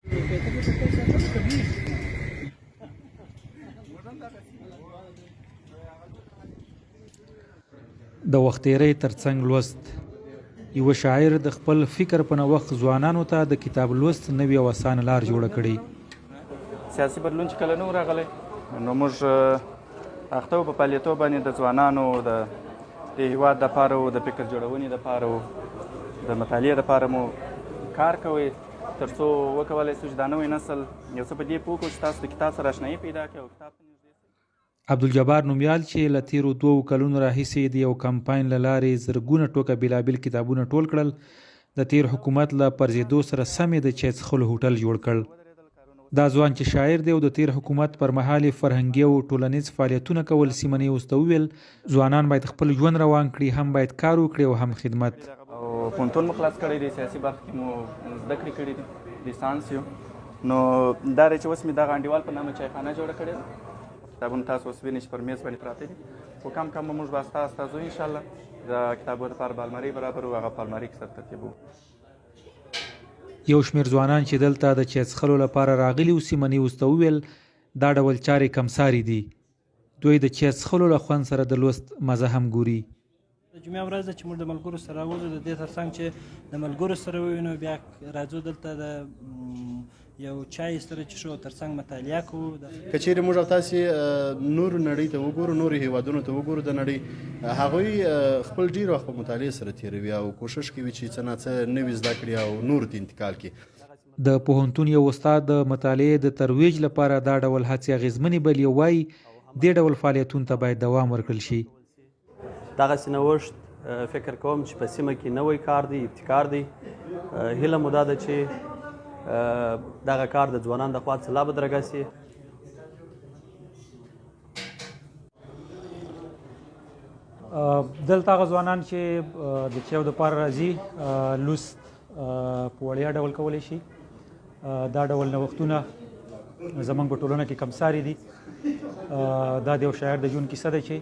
د وخت تېرۍ ترڅنګ لوست. یوه شاعر د خپل فکر په نوښت ځوانانو ته د کتاب لوست نوې او اسانه لار جوړه کړې. سیاسي بدلون چې کله نه و راغلی نو موږ اخته وو په فعالیتونو باندې د ځوانانو د هېواد دپاره و د فکر جوړونې دپاره و د مطالعې دپاره مو کار کوئ تر څو وکولی سو چې دا نوی نسل یو څه په دې پوه کړو چې تاسو د کتاب سره اشنایي پیدا کړئ او کتاب ته نږدې سئ. عبدالجبار نومیال چې له تېرو 2 کلونو راهیسې د یو کمپاین له لارې زرګونه ټوکه بېلابېل کتابونه ټول کړل، د تېر حکومت له پرځېدو سره سم یې د چای څښلو هوټل جوړ کړ. دا ځوان چې شاعر دی او د تېر حکومت پر مهال یې فرهنګي او ټولنیز فعالیتونه کول، سیمنې ورته وویل ځوانان باید خپل ژوند روان کړي، هم باید کار وکړي او هم خدمت. او پوهنتون مو خلاص کړی دی، سیاسي برخه کې مو زده کړې کړي دي، لیسانس یو. نو دا دی چې اوس مې دغه انډیوال په نامه چایخانه جوړه کړې ده. کتابونه تاسو اوس وینئ چې پر میز باندې پراته دي، خو کم کم به موږ به استازو انشاءالله د کتابونو لپاره به المارۍ برابر وو، هغه په المارۍ کې سره ترتیب وو. یو شمېر ځوانان چې دلته د چای څښلو لپاره راغلي وو، سیمنې ورته وویل دا ډول چارې کمسارې دي. دوی د چای څښلو له خوند سره د لوست مزه هم ګوري. د جمعې ورځ ده چې موږ د ملګرو سره راوځو، د دې ترڅنګ چې د ملګرو سره ووینو، بیا راځو دلته د یو چای سره څښو، ترڅنګ مطالعه کوو. که چیرې موږ او تاسې نورو نړۍ ته وګورو، نورو هیوادونو ته وګورو، د نړۍ هغوی خپل ډېر وخت په مطالعې سره تېروي او کوښښ کوي چې څه نه څه نوي زده کړي او نورو ته انتقال کړي. د پوهنتون یو استاد د مطالعې د ترویج لپاره دا ډول هڅې اغېزمنې بلې، وایي دې ډول فعالیتونو ته باید دوام ورکړل شي. دغسې نوښت فکر کوم چې په سیمه کې نوی کار دی، ابتکار دی. هیله مو دا ده چې دغه کار د ځوانانو لخوا څه لا بدرګه سي. دلته هغه ځوانان چې د چایو دپاره راځي لوست په وړیا ډول کولی شي. دا ډول نوښتونه زموږ په ټولنه کې کمسارې دي. دا د یو شاعر د ژوند کیسه ده چې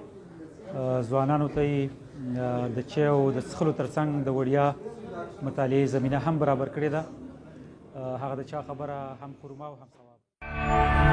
ځوانانو ته یې د چایو د څښلو ترڅنګ د وړیا مطالعې زمینه هم برابر کړې ده. هغه د چا خبره هم خرما او هم ثواب.